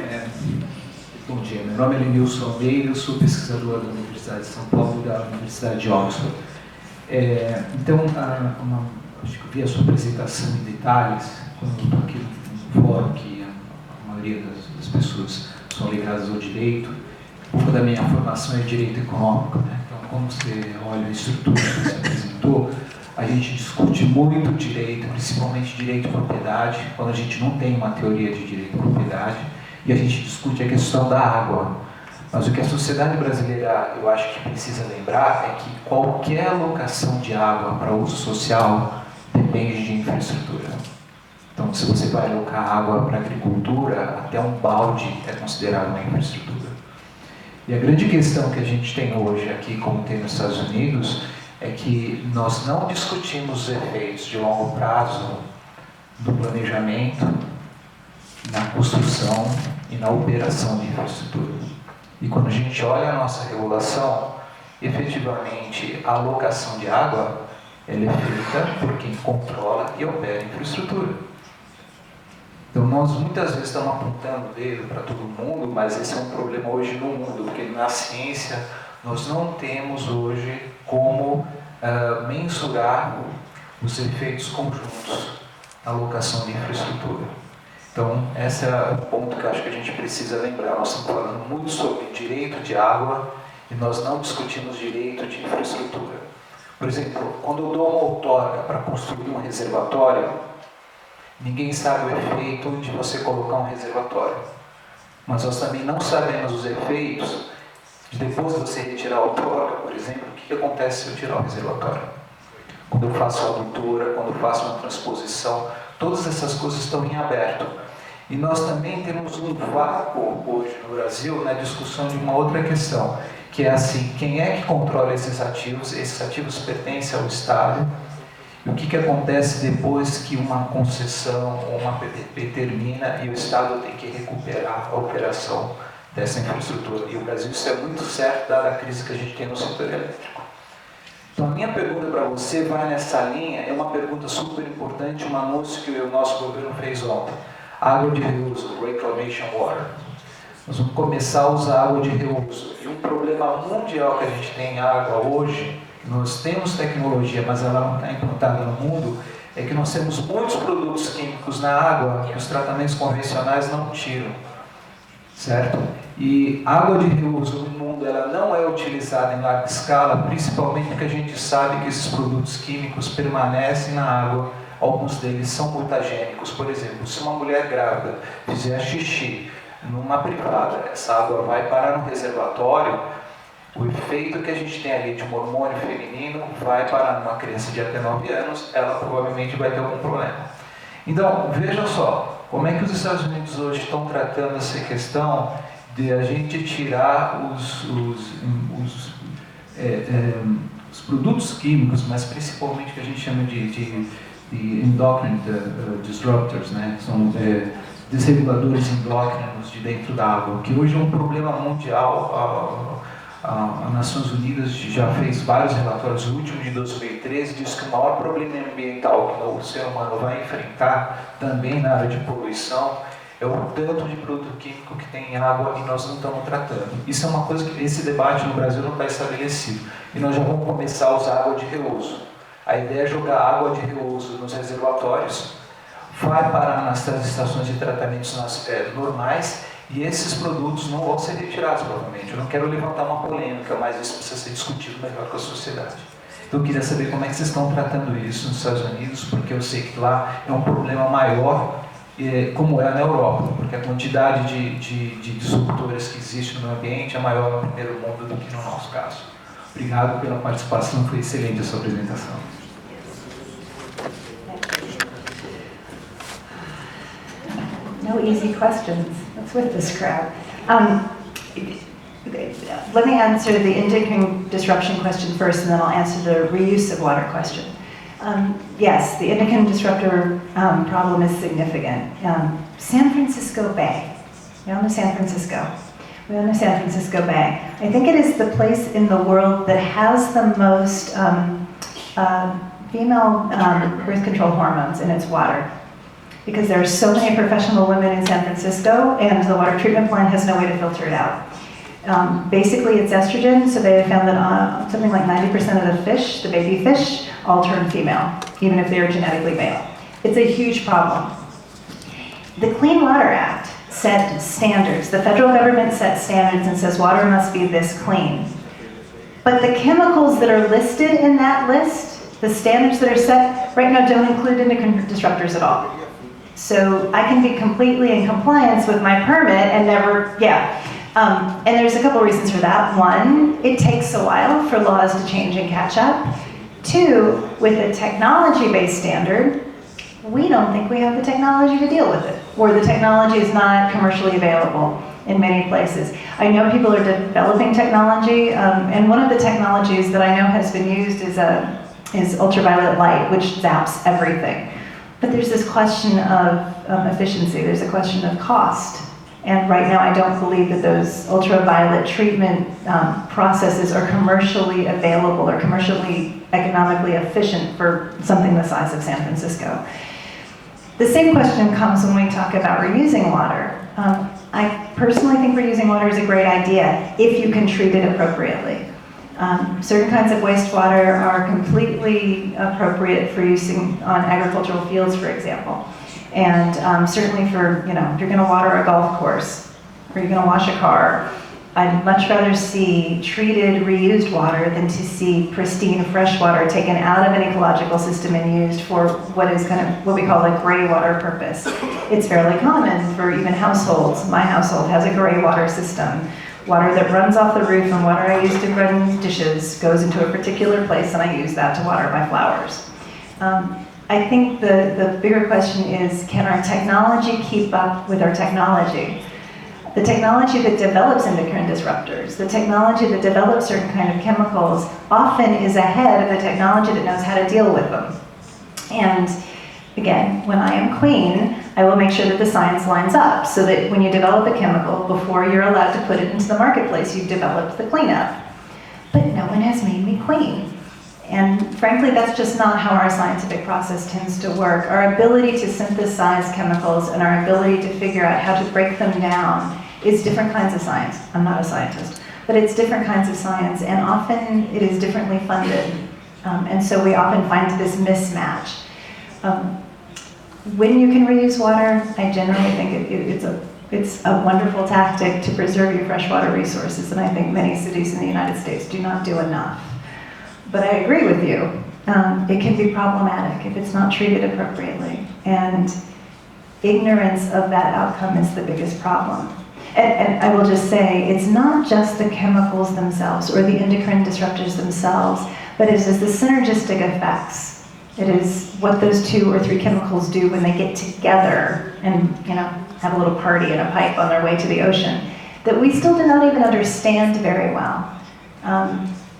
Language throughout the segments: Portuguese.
É, bom dia, meu nome é Lenilson Almeida, eu sou pesquisador da Universidade de São Paulo e da Universidade de Oxford. Acho que eu vi a sua apresentação em detalhes, quando eu estou aqui no fórum, que a maioria das pessoas são ligadas ao direito. Um pouco da minha formação é direito econômico, né? Então, quando você olha a estrutura que você apresentou, a gente discute muito direito, principalmente direito de propriedade, quando a gente não tem uma teoria de direito de propriedade, e a gente discute a questão da água. Mas o que a sociedade brasileira, eu acho que precisa lembrar, é que qualquer alocação de água para uso social depende de infraestrutura. Então, se você vai alocar água para agricultura, até um balde é considerado uma infraestrutura. E a grande questão que a gente tem hoje aqui, como tem nos Estados Unidos, é que nós não discutimos os efeitos de longo prazo do planejamento, na construção e na operação de infraestrutura. E quando a gente olha a nossa regulação, efetivamente a alocação de água ela é feita por quem controla e opera a infraestrutura. Então nós muitas vezes estamos apontando o dedo para todo mundo, mas esse é um problema hoje no mundo, porque na ciência nós não temos hoje como mensurar os efeitos conjuntos da alocação de infraestrutura. Então, esse é o ponto que eu acho que a gente precisa lembrar. Nós estamos falando muito sobre direito de água e nós não discutimos direito de infraestrutura. Por exemplo, quando eu dou uma outorga para construir um reservatório, ninguém sabe o efeito de você colocar um reservatório. Mas nós também não sabemos os efeitos de depois de você retirar a outorga, por exemplo, o que acontece se eu tirar o reservatório. Quando eu faço a adutora, quando eu faço uma transposição, todas essas coisas estão em aberto. E nós também temos um vácuo hoje no Brasil na discussão de uma outra questão, que é assim, quem é que controla esses ativos? Esses ativos pertencem ao Estado. E o que acontece depois que uma concessão ou uma PPP termina e o Estado tem que recuperar a operação dessa infraestrutura? E o Brasil isso é muito certo, dada a crise que a gente tem no setor elétrico. Então, a minha pergunta para você vai nessa linha, é uma pergunta super importante, um anúncio que o nosso governo fez ontem. Água de reuso, reclamation water. Nós vamos começar a usar água de reuso. E um problema mundial que a gente tem em água hoje, nós temos tecnologia, mas ela não está implantada no mundo, é que nós temos muitos produtos químicos na água que os tratamentos convencionais não tiram. Certo? E água de reuso no mundo ela não é utilizada em larga escala, principalmente porque a gente sabe que esses produtos químicos permanecem na água, alguns deles são mutagênicos. Por exemplo, se uma mulher grávida fizer xixi numa privada, essa água vai parar no reservatório, o efeito que a gente tem ali de um hormônio feminino vai parar numa criança de até 9 anos, ela provavelmente vai ter algum problema. Então, vejam só, como é que os Estados Unidos hoje estão tratando essa questão de a gente tirar os produtos químicos, mas principalmente o que a gente chama de endocrine disruptors, né? São desreguladores endócrinos de dentro da água, que hoje é um problema mundial. A Nações Unidas já fez vários relatórios, o último de 2013 diz que o maior problema ambiental que o ser humano vai enfrentar, também na área de poluição, é o tanto de produto químico que tem em água e nós não estamos tratando. Isso é uma coisa que esse debate no Brasil não está estabelecido. E nós já vamos começar a usar água de reuso. A ideia é jogar água de reuso nos reservatórios, vai parar nas estações de tratamentos normais, e esses produtos não vão ser retirados, provavelmente. Eu não quero levantar uma polêmica, mas isso precisa ser discutido melhor com a sociedade. Então eu queria saber como é que vocês estão tratando isso nos Estados Unidos, porque eu sei que lá é um problema maior, como é na Europa, porque a quantidade de disruptores que existe no ambiente é maior no primeiro mundo do que no nosso caso. Obrigado pela participação, foi excelente a sua apresentação. No easy questions. What's with this crowd? Let me answer the endocrine disruption question first, and then I'll answer the reuse of water question. Yes, the endocrine disruptor problem is significant. San Francisco Bay. We all know San Francisco. We all know San Francisco Bay. I think it is the place in the world that has the most female birth control hormones in its water. because there are so many professional women in San Francisco, and the water treatment plant has no way to filter it out. Basically, it's estrogen, so they have found that something like 90% of the fish, the baby fish, all turn female, even if they are genetically male. It's a huge problem. The Clean Water Act set standards. The federal government sets standards and says water must be this clean. But the chemicals that are listed in that list, the standards that are set right now, don't include endocrine disruptors at all. So I can be completely in compliance with my permit and never, and there's a couple reasons for that. One, it takes a while for laws to change and catch up. Two, with a technology-based standard, we don't think we have the technology to deal with it, or the technology is not commercially available in many places. I know people are developing technology, and one of the technologies that I know has been used is ultraviolet light, which zaps everything. But there's this question of efficiency, there's a question of cost. And right now I don't believe that those ultraviolet treatment processes are commercially available or commercially economically efficient for something the size of San Francisco. The same question comes when we talk about reusing water. I personally think reusing water is a great idea if you can treat it appropriately. Certain kinds of wastewater are completely appropriate for using on agricultural fields, for example. And certainly for, if you're gonna water a golf course, or you're gonna wash a car, I'd much rather see treated, reused water than to see pristine fresh water taken out of an ecological system and used for what is what we call a gray water purpose. It's fairly common for even households. My household has a gray water system. Water that runs off the roof and water I use to run dishes goes into a particular place, and I use that to water my flowers. I think the bigger question is, can our technology keep up with our technology? The technology that develops endocrine disruptors, the technology that develops certain kind of chemicals, often is ahead of the technology that knows how to deal with them. And again, when I am clean, I will make sure that the science lines up so that when you develop a chemical, before you're allowed to put it into the marketplace, you've developed the cleanup. But no one has made me clean. And frankly, that's just not how our scientific process tends to work. Our ability to synthesize chemicals and our ability to figure out how to break them down is different kinds of science. I'm not a scientist, but it's different kinds of science, and often it is differently funded. And so we often find this mismatch. When you can reuse water, I generally think it's a wonderful tactic to preserve your freshwater resources, and I think many cities in the United States do not do enough. But I agree with you. It can be problematic if it's not treated appropriately. And ignorance of that outcome is the biggest problem. And I will just say, it's not just the chemicals themselves or the endocrine disruptors themselves, but it is the synergistic effects. It is what those 2 or 3 chemicals do when they get together and have a little party in a pipe on their way to the ocean that we still do not even understand very well.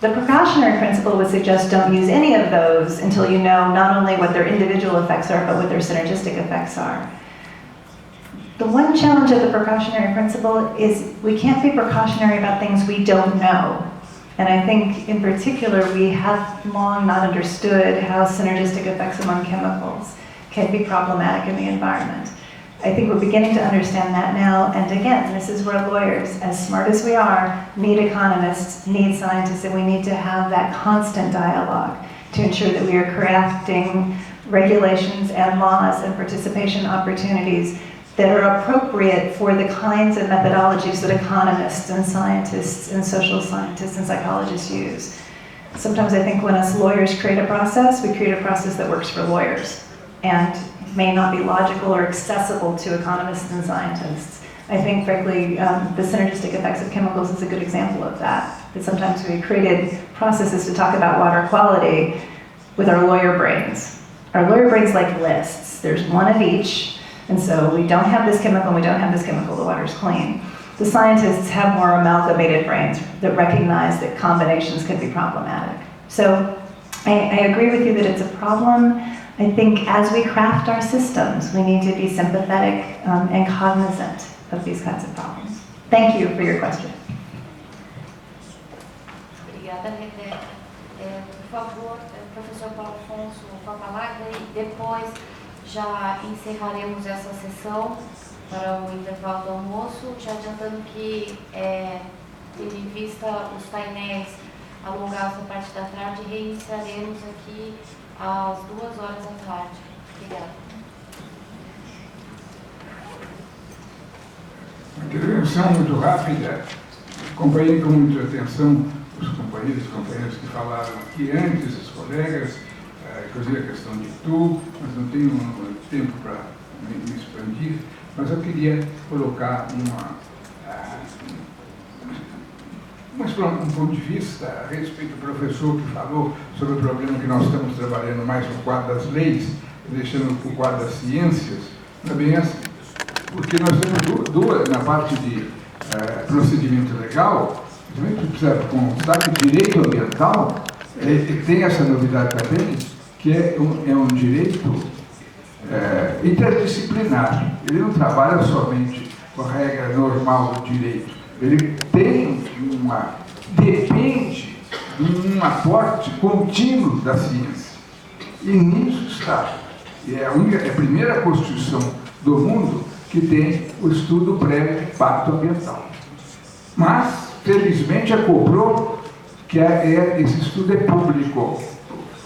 The precautionary principle would suggest don't use any of those until you know not only what their individual effects are, but what their synergistic effects are. The one challenge of the precautionary principle is we can't be precautionary about things we don't know. And I think in particular, we have long not understood how synergistic effects among chemicals can be problematic in the environment. I think we're beginning to understand that now, and again, this is where lawyers, as smart as we are, need economists, need scientists, and we need to have that constant dialogue to ensure that we are crafting regulations and laws and participation opportunities that are appropriate for the kinds of methodologies that economists and scientists and social scientists and psychologists use. Sometimes I think when us lawyers create a process, we create a process that works for lawyers and may not be logical or accessible to economists and scientists. I think, frankly, the synergistic effects of chemicals is a good example of that. That sometimes we created processes to talk about water quality with our lawyer brains. Our lawyer brains like lists. There's one of each, and so we don't have this chemical and we don't have this chemical, the water's clean. The scientists have more amalgamated brains that recognize that combinations can be problematic. So I agree with you that it's a problem. I think as we craft our systems, we need to be sympathetic and cognizant of these kinds of problems. Thank you for your question. Obrigada, Rebeca. Por favor, professor Paulo Afonso com a palavra e depois já encerraremos essa sessão para o intervalo do almoço, já adiantando que, tendo em vista os painéis alongados na parte da tarde, reiniciaremos aqui às 14h. Obrigada. Uma intervenção muito rápida. Acompanhei com muita atenção os companheiros e companheiras que falaram aqui antes, os colegas, inclusive a questão de Tu, mas não tenho tempo para me expandir, mas eu queria colocar um ponto de vista a respeito do professor que falou sobre o problema que nós estamos trabalhando mais no quadro das leis, deixando para o quadro das ciências. Não é bem assim, porque nós temos duas, na parte de procedimento legal, também precisa constar que o direito ambiental tem essa novidade também, que é um direito interdisciplinar. Ele não trabalha somente com a regra normal do direito. Ele depende de um aporte contínuo da ciência. E nisso está. É a primeira Constituição do mundo que tem o estudo prévio de impacto ambiental. Mas, felizmente, cobrou que esse estudo é público.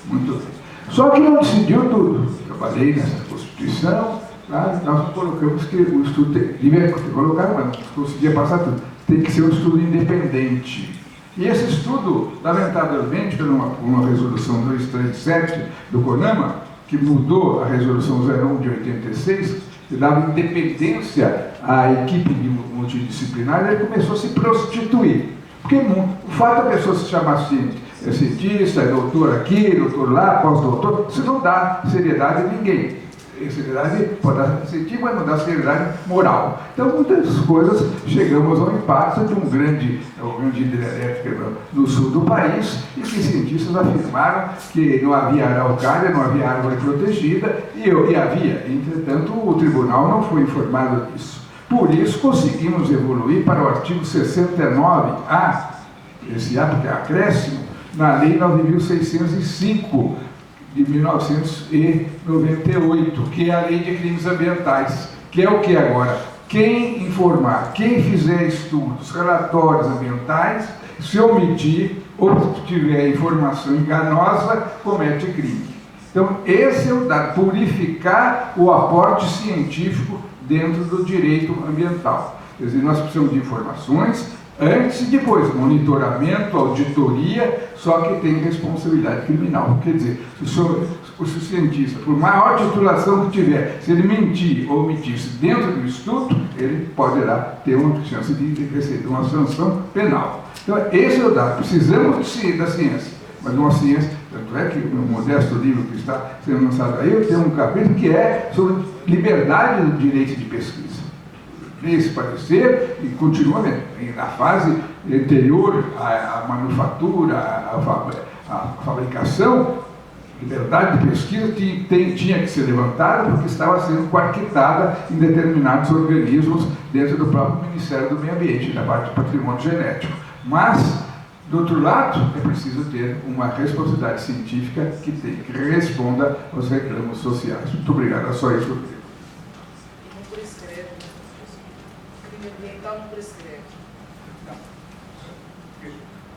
Muito bem. Só que não decidiu tudo. Trabalhei nessa Constituição, nós colocamos que o estudo devia colocar, mas não conseguia passar tudo. Tem que ser um estudo independente. E esse estudo, lamentavelmente, por uma resolução 237 do CONAMA, que mudou a resolução 01 de 86, que dava independência à equipe multidisciplinar, ele começou a se prostituir. Porque o fato da pessoa se chamar cientista, doutor aqui, doutor lá, pós-doutor, isso não dá seriedade a ninguém. Seriedade pode dar científica, mas não dá seriedade moral. Então, muitas coisas, chegamos ao impacto de uma grande hidrelétrica no sul do país, e que cientistas afirmaram que não havia araucária, não havia árvore protegida, e havia. Entretanto, o tribunal não foi informado disso. Por isso, conseguimos evoluir para o artigo 69A, esse ato que é acréscimo, na Lei 9.605, de 1998, que é a Lei de Crimes Ambientais, que é o que agora? Quem informar, quem fizer estudos, relatórios ambientais, se omitir ou tiver informação enganosa, comete crime. Então, esse é o dado, purificar o aporte científico dentro do direito ambiental. Quer dizer, nós precisamos de informações antes e depois, monitoramento, auditoria, só que tem responsabilidade criminal. Quer dizer, se o cientista, por maior titulação que tiver, se ele mentir ou omitir-se dentro do estudo, ele poderá ter uma chance de receber uma sanção penal. Então, esse é o dado. Precisamos da ciência, mas uma ciência, tanto é que o meu modesto livro que está sendo lançado aí, eu tenho um capítulo que é sobre liberdade do direito de pesquisa. Esse parecer, e continua na fase anterior à manufatura, à fabricação, liberdade de pesquisa tinha que ser levantada porque estava sendo coartada em determinados organismos dentro do próprio Ministério do Meio Ambiente, na parte do patrimônio genético. Mas, do outro lado, é preciso ter uma responsabilidade científica que responda aos reclamos sociais. Muito obrigado, é só isso que eu queria.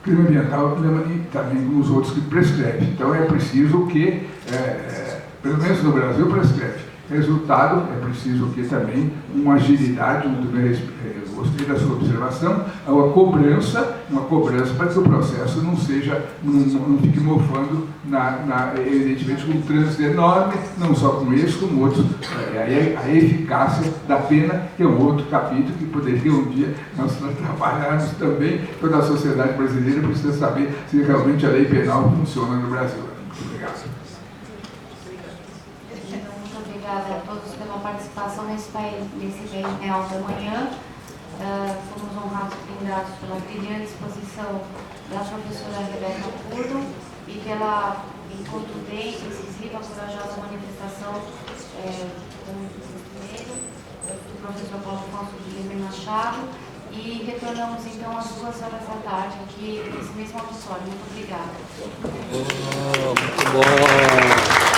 Crime ambiental também como os outros que prescreve. Então é preciso que, pelo menos no Brasil, prescreve. Resultado, é preciso que também uma agilidade, gostei da sua observação, uma cobrança para que o processo não fique mofando, evidentemente, com um trânsito enorme, não só com esse, como outros. A eficácia da pena, que é um outro capítulo que poderia um dia nós trabalharmos também. Toda a sociedade brasileira precisa saber se realmente a lei penal funciona no Brasil. Muito obrigado. Obrigada a todos pela participação nesse painel da manhã. Fomos honrados e gratos pela brilhante exposição da professora Rebeca Purdom e pela contundente, incisiva, corajosa manifestação do professor Paulo Afonso de Lima Machado. E retornamos então às 14h aqui nesse mesmo auditório. Muito obrigada. Muito bom.